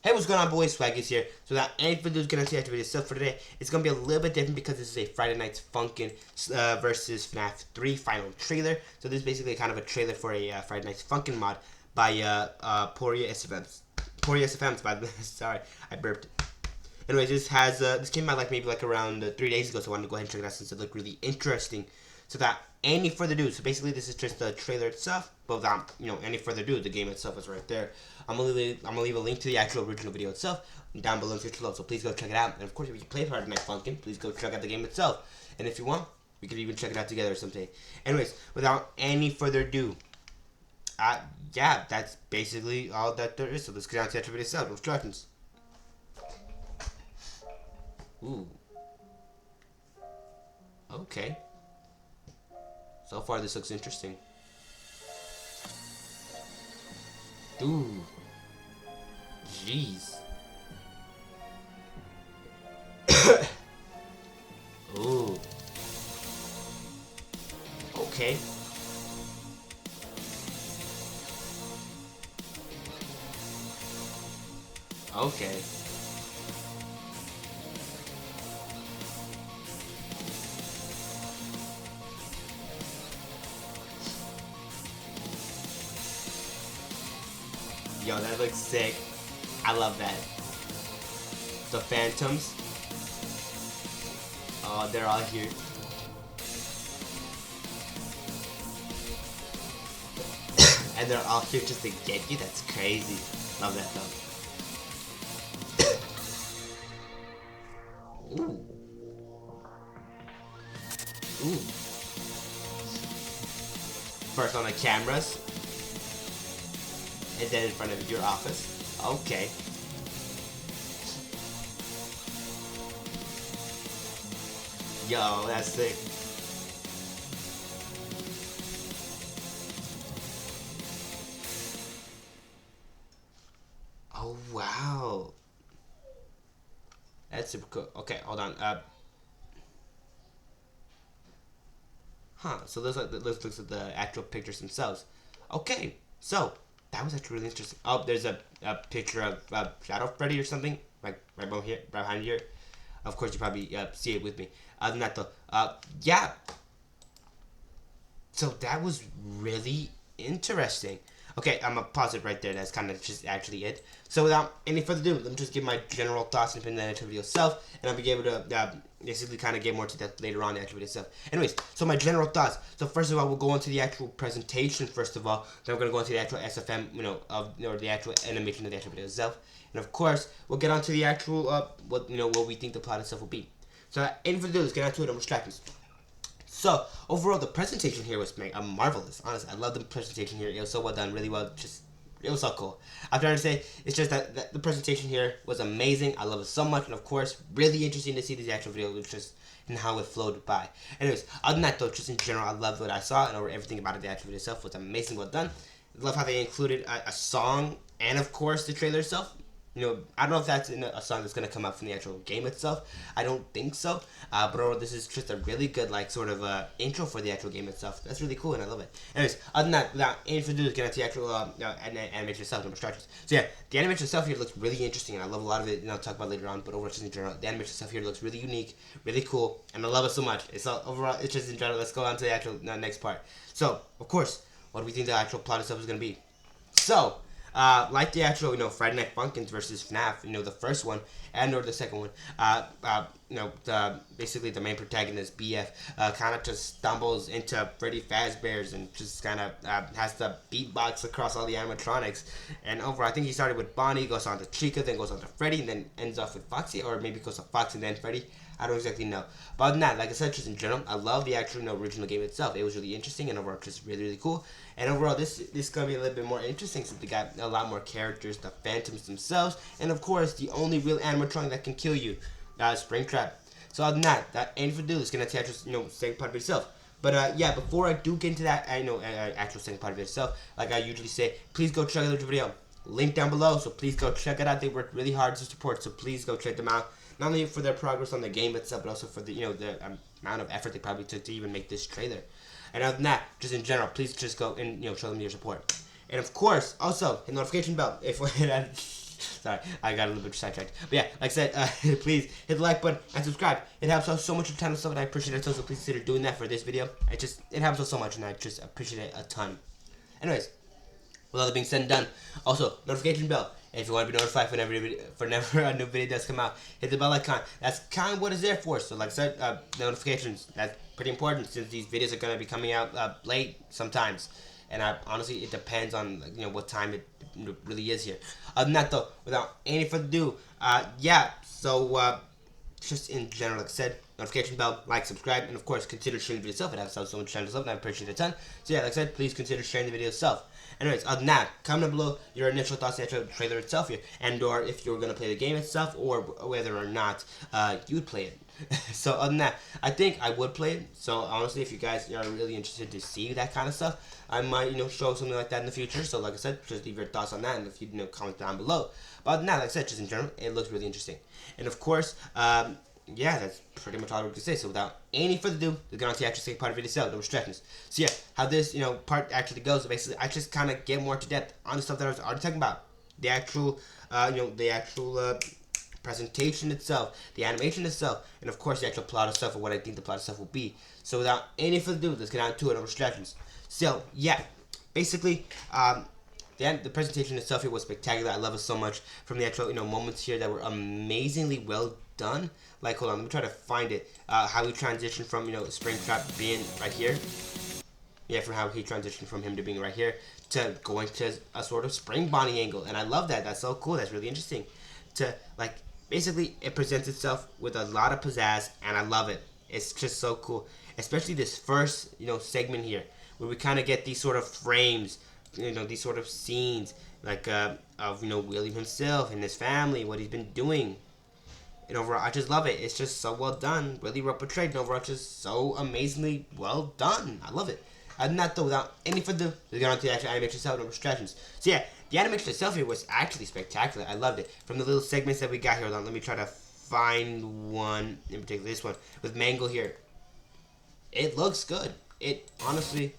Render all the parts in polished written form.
Hey, what's going on, boys? Swaggy's here. So that any video is gonna see after video stuff for today. It's gonna be a little bit different because this is a Friday Night's Funkin' versus FNAF 3 final trailer. So this is basically kind of a trailer for a Friday Night's Funkin' mod by Poria SFMs. Poria SFMs, by the way. Sorry, I burped. Anyways, this came out maybe around 3 days ago, so I wanted to go ahead and check it out since it looked really interesting. So that any further ado, so basically this is just the trailer itself, but without any further ado, the game itself is right there. I'm gonna leave a link to the actual original video itself down below in the description below, so please go check it out. And of course, if you play Friday Night Funkin', please go check out the game itself. And if you want, we could even check it out together someday. Anyways, without any further ado, yeah, that's basically all that there is. So let's get down to the actual video itself. Instructions. Ooh. Okay. So far, this looks interesting. Ooh. Jeez. Ooh. Okay. Okay. Yo, that looks sick. I love that. The phantoms. Oh, they're all here. And they're all here just to get you? That's crazy. Love that though. Ooh. Ooh. First on the cameras. And then in front of your office. Okay. Yo, that's sick. Oh, wow. That's super cool. Okay, hold on. So let's look at the actual pictures themselves. Okay, so that was actually really interesting. Oh, there's a picture of Shadow Freddy or something, right behind here. Of course, you probably see it with me. Other than that, though, yeah. So that was really interesting. Okay, I'm gonna pause it right there. That's kind of just actually it. So without any further ado, let me just give my general thoughts and opinion on the video itself, and I'll be able to basically kind of get more to that later on in the actual video itself. Anyways, so my general thoughts. So first of all, we'll go into the actual presentation first of all. Then we're gonna go into the actual SFM, or the actual animation of the actual video itself, and of course, we'll get onto the actual what we think the plot itself will be. So any further ado, let's get onto it. I'm distracted. So, overall, the presentation here was marvelous. Honestly, I love the presentation here. It was so well done, really well. It was so cool. I'm trying to say, it's just that the presentation here was amazing. I love it so much. And, of course, really interesting to see these actual videos and how it flowed by. Anyways, other than that, though, just in general, I loved what I saw. And everything about it, the actual video itself was amazing, well done. I love how they included a song and, of course, the trailer itself. I don't know if that's in a song that's going to come out from the actual game itself. I don't think so. But overall, this is just a really good, sort of intro for the actual game itself. That's really cool, and I love it. Anyways, other than that, without any further ado, get into the actual animation itself, no distractions. So yeah, the animation itself here looks really interesting, and I love a lot of it, I'll talk about later on, but overall, just in general, the animation itself here looks really unique, really cool, and I love it so much. Overall, it's just in general. Let's go on to the actual next part. So, of course, what do we think the actual plot itself is going to be? So, like the actual, Friday Night Funkin' versus FNAF, the first one and or the second one, basically the main protagonist, BF, kind of just stumbles into Freddy Fazbear's and just kind of has to beatbox across all the animatronics. And overall, I think he started with Bonnie, goes on to Chica, then goes on to Freddy, and then ends off with Foxy, or maybe goes to Fox and then Freddy. I don't exactly know. But other than that, like I said, just in general, I love the actual original game itself. It was really interesting and overall just really, really cool. And overall, this is going to be a little bit more interesting since they got a lot more characters, the Phantoms themselves, and of course, the only real animatronic that can kill you, Springtrap. So other than that ain't for do. It's going to attach second part of itself. But yeah, before I do get into that, actual second part of it itself, like I usually say, please go check out the video. Link down below, so please go check it out. They work really hard to support, so please go check them out. Not only for their progress on the game itself, but also for the the amount of effort they probably took to even make this trailer. And other than that, just in general, please just go and show them your support. And of course, also hit the notification bell if Sorry, I got a little bit sidetracked. But yeah, like I said, please hit the like button and subscribe. It helps out so much with the channel stuff, and I appreciate it so please consider doing that for this video. It helps out so much, and I just appreciate it a ton. Anyways, with all that being said and done, also notification bell. If you want to be notified whenever a new video does come out, hit the bell icon. That's kind of what it's there for. So like I said, notifications, that's pretty important since these videos are going to be coming out late sometimes. And honestly, it depends on what time it really is here. Other than that though, without any further ado, yeah, so just in general, like I said, notification bell, like, subscribe, and of course consider sharing the video itself. It has so much channel stuff, and I appreciate it a ton. So yeah, like I said, please consider sharing the video itself. Anyways, other than that, comment down below your initial thoughts on the trailer itself here, and or if you're gonna play the game itself, or whether or not you'd play it. So other than that, I think I would play it. So honestly, if you guys are really interested to see that kind of stuff, I might show something like that in the future. So like I said, just leave your thoughts on that, and if you comment down below. But other than that, like I said, just in general, it looks really interesting. And of course, yeah, that's pretty much all I have to say. So without any further ado, we're going to the actual second part of the video, no distractions. So yeah, how this part actually goes, basically I just kind of get more to depth on the stuff that I was already talking about. The actual presentation itself, the animation itself, and of course the actual plot itself, or what I think the plot itself will be. So without any further ado, let's get on to it, no distractions. So yeah, basically the presentation itself here was spectacular. I love it so much. From the actual moments here that were amazingly well done. Like, hold on, let me try to find it. How he transitioned from Springtrap being right here. Yeah, from how he transitioned from him to being right here to going to a sort of spring bonnie angle, and I love that. That's so cool. That's really interesting. To like, basically, it presents itself with a lot of pizzazz, and I love it. It's just so cool, especially this first segment here, where we kind of get these sort of frames, these sort of scenes, like of William himself and his family, what he's been doing. And overall, I just love it. It's just so well done, really well portrayed, and overall, just so amazingly well done. I love it. Other than that, though, without any further ado, let's get on to the actual animation itself, no distractions. So yeah, the animation itself here was actually spectacular. I loved it. From the little segments that we got here, hold on, let me try to find one, in particular this one, with Mangle here. It looks good. It, honestly...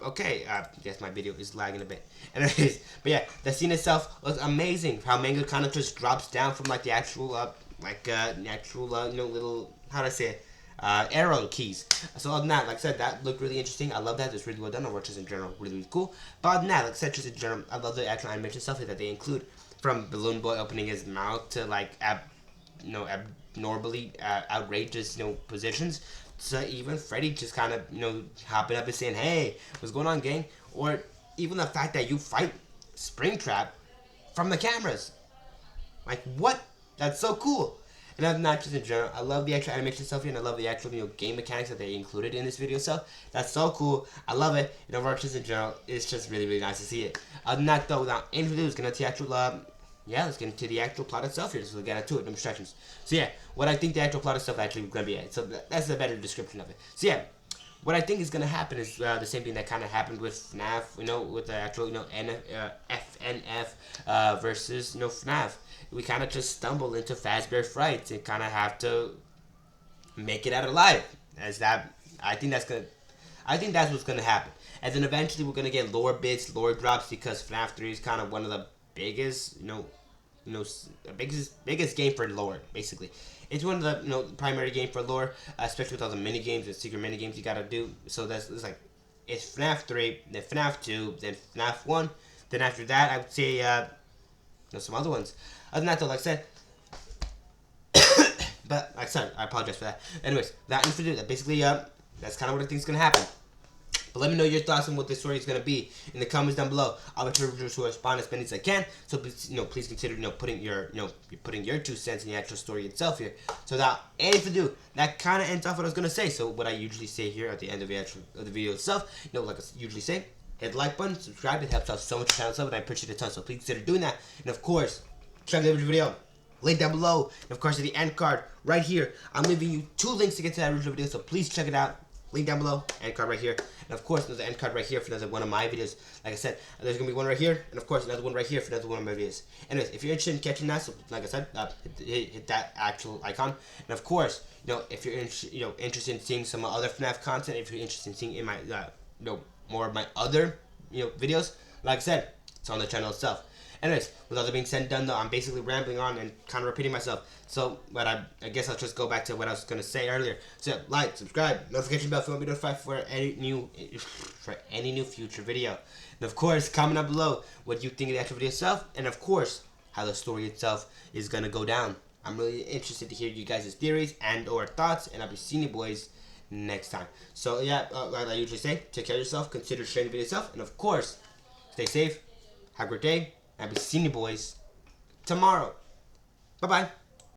okay, yes, my video is lagging a bit. Anyways, but yeah, the scene itself was amazing. How Mango kind of just drops down from like the actual, little, how do I say it, arrow keys. So other than that, like I said, that looked really interesting. I love that. It's really well done. Or just in general, really, really cool. But other than that, like I said, just in general, I love the actual animation stuff that they include, from Balloon Boy opening his mouth to like abnormally outrageous positions. So even Freddy just kind of, hopping up and saying, hey, what's going on, gang? Or even the fact that you fight Springtrap from the cameras. Like, what? That's so cool. And other than that, just in general, I love the actual animation stuff here, and I love the actual, game mechanics that they included in this video itself. That's so cool. I love it. And overall, just in general, it's just really, really nice to see it. Other than that, though, without any further ado, let's get into the actual, yeah, let's get into the actual plot itself here. So we'll get into it, no distractions. So yeah, what I think the actual plot itself actually is going to be at. So that's a better description of it. So yeah, what I think is going to happen is the same thing that kind of happened with FNAF, with the actual, FNF versus, FNAF. We kind of just stumble into Fazbear Frights and kind of have to make it out alive. I think that's what's going to happen. And then eventually we're going to get lore bits, lore drops, because FNAF 3 is kind of one of the biggest, biggest game for lore, basically. It's one of the, primary game for lore, especially with all the mini games and secret mini games you gotta do. So it's like, it's FNAF 3, then FNAF 2, then FNAF 1, then after that, I would say, some other ones. Other than that, though, like I said, but, like I said, I apologize for that. Anyways, that basically, that's kind of what I think is gonna happen. But let me know your thoughts on what this story is going to be in the comments down below. I'll be sure to respond as many as I can. So please, please consider, putting your 2 cents in the actual story itself here. So without any further ado, that kind of ends off what I was going to say. So what I usually say here at the end of the video itself, like I usually say, hit the like button, subscribe. It helps out so much channel stuff, and I appreciate it a ton. So please consider doing that. And of course, check the video. Link down below. And of course, at the end card right here, I'm leaving you 2 links to get to that original video. So please check it out. Link down below, end card right here, and of course there's an end card right here for another one of my videos. Like I said, there's gonna be one right here, and of course another one right here for another one of my videos. Anyways, if you're interested in catching that, so like I said, hit that actual icon, and of course, if you're interested in seeing some other FNAF content, if you're interested in seeing my more of my other videos, like I said, it's on the channel itself. Anyways, with all that being said and done, though, I'm basically rambling on and kind of repeating myself. So, but I guess I'll just go back to what I was gonna say earlier. So, like, subscribe, notification bell if you want to be notified for any new future video. And of course, comment down below what you think of the actual video itself, and of course, how the story itself is gonna go down. I'm really interested to hear you guys' theories and/or thoughts, and I'll be seeing you boys next time. So yeah, like I usually say, take care of yourself, consider sharing the video yourself, and of course, stay safe, have a great day, and I'll be seeing you boys tomorrow. Bye bye.